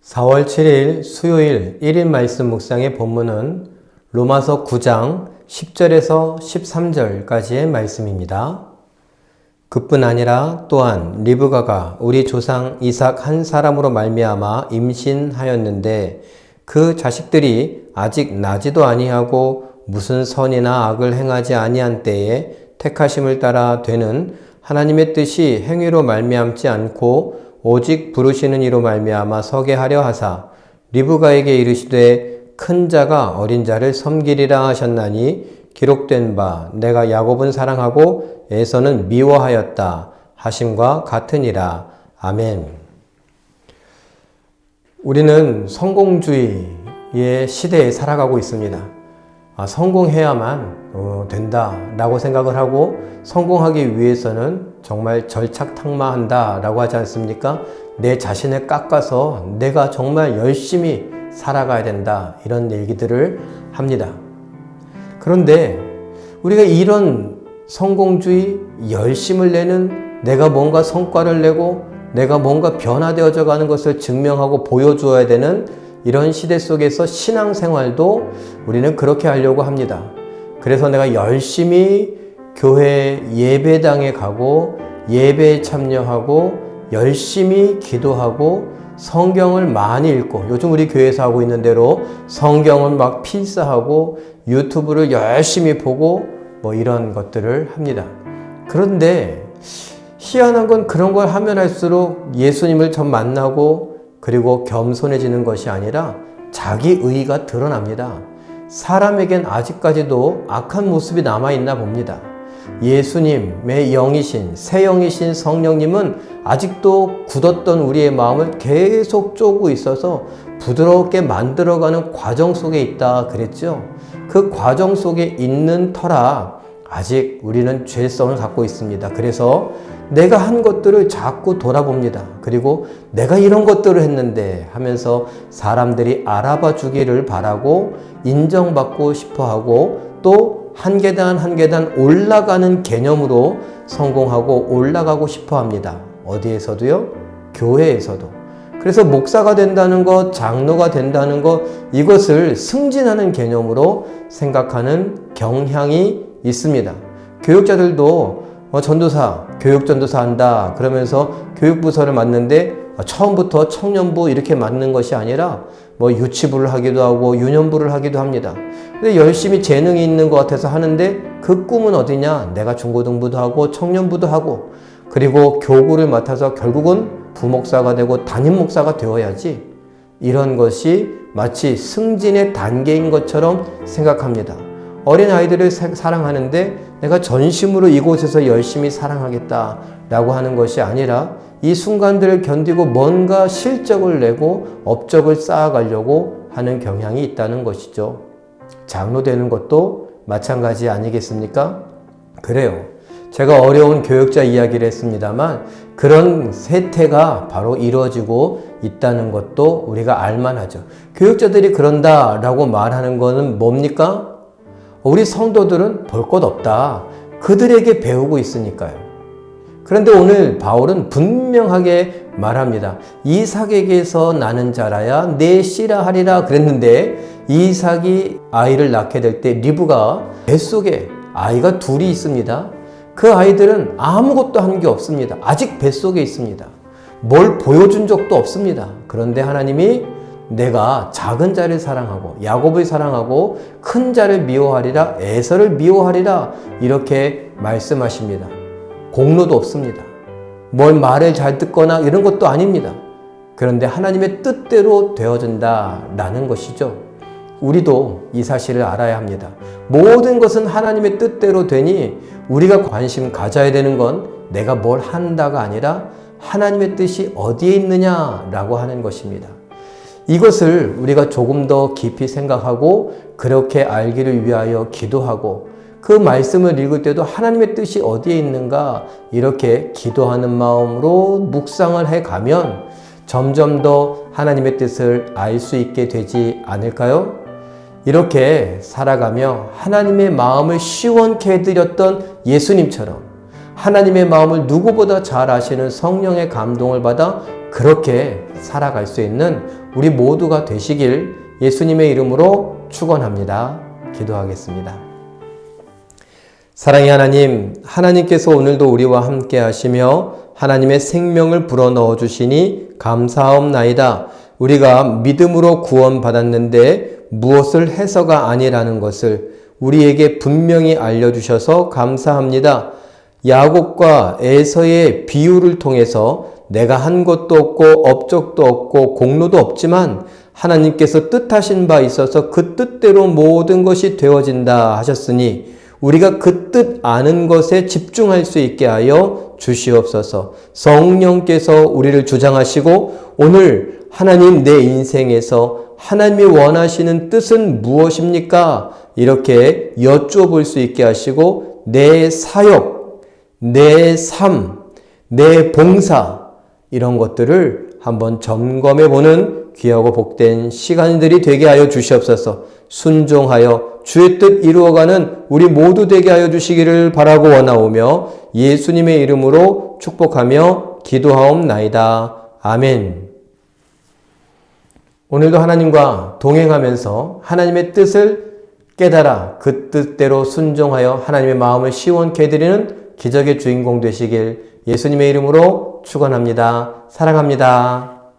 4월 7일 수요일 1인 말씀 묵상의 본문은 로마서 9장 10절에서 13절까지의 말씀입니다. 그뿐 아니라 또한 리브가가 우리 조상 이삭 한 사람으로 말미암아 임신하였는데 그 자식들이 아직 나지도 아니하고 무슨 선이나 악을 행하지 아니한 때에 택하심을 따라 되는 하나님의 뜻이 행위로 말미암지 않고 오직 부르시는 이로 말미암아 서게 하려 하사 리브가에게 이르시되 큰 자가 어린 자를 섬기리라 하셨나니 기록된 바 내가 야곱은 사랑하고 에서는 미워하였다 하심과 같으니라. 아멘. 우리는 성공주의의 시대에 살아가고 있습니다. 성공해야만 된다 라고 생각을 하고 성공하기 위해서는 정말 절착탁마한다 라고 하지 않습니까? 내 자신을 깎아서 내가 정말 열심히 살아가야 된다 이런 얘기들을 합니다. 그런데 우리가 이런 성공주의, 열심을 내는 내가 뭔가 성과를 내고 내가 뭔가 변화되어져 가는 것을 증명하고 보여주어야 되는 이런 시대 속에서 신앙생활도 우리는 그렇게 하려고 합니다. 그래서 내가 열심히 교회 예배당에 가고 예배에 참여하고 열심히 기도하고 성경을 많이 읽고 요즘 우리 교회에서 하고 있는 대로 성경을 막 필사하고 유튜브를 열심히 보고 이런 것들을 합니다. 그런데 희한한 건 그런 걸 하면 할수록 예수님을 좀 만나고 그리고 겸손해지는 것이 아니라 자기 의의가 드러납니다. 사람에겐 아직까지도 악한 모습이 남아있나 봅니다. 예수님의 영이신, 새 영이신 성령님은 아직도 굳었던 우리의 마음을 계속 쪼고 있어서 부드럽게 만들어가는 과정 속에 있다 그랬죠. 그 과정 속에 있는 터라 아직 우리는 죄성을 갖고 있습니다. 그래서 내가 한 것들을 자꾸 돌아봅니다. 그리고 내가 이런 것들을 했는데 하면서 사람들이 알아봐 주기를 바라고 인정받고 싶어 하고 또 한 계단 한 계단 올라가는 개념으로 성공하고 올라가고 싶어 합니다. 어디에서도요? 교회에서도. 그래서 목사가 된다는 것, 장로가 된다는 것, 이것을 승진하는 개념으로 생각하는 경향이 있습니다. 교육자들도 전도사, 교육전도사 한다 그러면서 교육부서를 맡는데 처음부터 청년부 이렇게 맡는 것이 아니라 유치부를 하기도 하고 유년부를 하기도 합니다. 근데 열심히 재능이 있는 것 같아서 하는데 그 꿈은 어디냐? 내가 중고등부도 하고 청년부도 하고 그리고 교구를 맡아서 결국은 부목사가 되고 담임목사가 되어야지, 이런 것이 마치 승진의 단계인 것처럼 생각합니다. 어린 아이들을 사랑하는데 내가 전심으로 이곳에서 열심히 사랑하겠다라고 하는 것이 아니라 이 순간들을 견디고 뭔가 실적을 내고 업적을 쌓아가려고 하는 경향이 있다는 것이죠. 장로 되는 것도 마찬가지 아니겠습니까? 그래요. 제가 어려운 교육자 이야기를 했습니다만 그런 세태가 바로 이루어지고 있다는 것도 우리가 알만하죠. 교육자들이 그런다라고 말하는 것은 뭡니까? 우리 성도들은 볼 것 없다. 그들에게 배우고 있으니까요. 그런데 오늘 바울은 분명하게 말합니다. 이삭에게서 나는 자라야 내 씨라 하리라 그랬는데 이삭이 아이를 낳게 될 때 리브가 뱃속에 아이가 둘이 있습니다. 그 아이들은 아무것도 한 게 없습니다. 아직 뱃속에 있습니다. 뭘 보여준 적도 없습니다. 그런데 하나님이 내가 작은 자를 사랑하고 야곱을 사랑하고 큰 자를 미워하리라, 에서를 미워하리라 이렇게 말씀하십니다. 공로도 없습니다. 뭘 말을 잘 듣거나 이런 것도 아닙니다. 그런데 하나님의 뜻대로 되어진다라는 것이죠. 우리도 이 사실을 알아야 합니다. 모든 것은 하나님의 뜻대로 되니 우리가 관심 가져야 되는 건 내가 뭘 한다가 아니라 하나님의 뜻이 어디에 있느냐라고 하는 것입니다. 이것을 우리가 조금 더 깊이 생각하고 그렇게 알기를 위하여 기도하고 그 말씀을 읽을 때도 하나님의 뜻이 어디에 있는가 이렇게 기도하는 마음으로 묵상을 해가면 점점 더 하나님의 뜻을 알 수 있게 되지 않을까요? 이렇게 살아가며 하나님의 마음을 시원케 해드렸던 예수님처럼 하나님의 마음을 누구보다 잘 아시는 성령의 감동을 받아 그렇게 살아갈 수 있는 우리 모두가 되시길 예수님의 이름으로 축원합니다. 기도하겠습니다. 사랑의 하나님, 하나님께서 오늘도 우리와 함께 하시며 하나님의 생명을 불어넣어 주시니 감사하옵나이다. 우리가 믿음으로 구원받았는데 무엇을 해서가 아니라는 것을 우리에게 분명히 알려주셔서 감사합니다. 야곱과 에서의 비유를 통해서 내가 한 것도 없고 업적도 없고 공로도 없지만 하나님께서 뜻하신 바 있어서 그 뜻대로 모든 것이 되어진다 하셨으니 우리가 그 뜻 아는 것에 집중할 수 있게 하여 주시옵소서. 성령께서 우리를 주장하시고 오늘 하나님 내 인생에서 하나님이 원하시는 뜻은 무엇입니까? 이렇게 여쭤볼 수 있게 하시고 내 사역, 내 삶, 내 봉사 이런 것들을 한번 점검해보는 귀하고 복된 시간들이 되게 하여 주시옵소서. 순종하여 주의 뜻 이루어가는 우리 모두 되게 하여 주시기를 바라고 원하오며 예수님의 이름으로 축복하며 기도하옵나이다. 아멘. 오늘도 하나님과 동행하면서 하나님의 뜻을 깨달아 그 뜻대로 순종하여 하나님의 마음을 시원케 해드리는 기적의 주인공 되시길 예수님의 이름으로 축원합니다. 사랑합니다.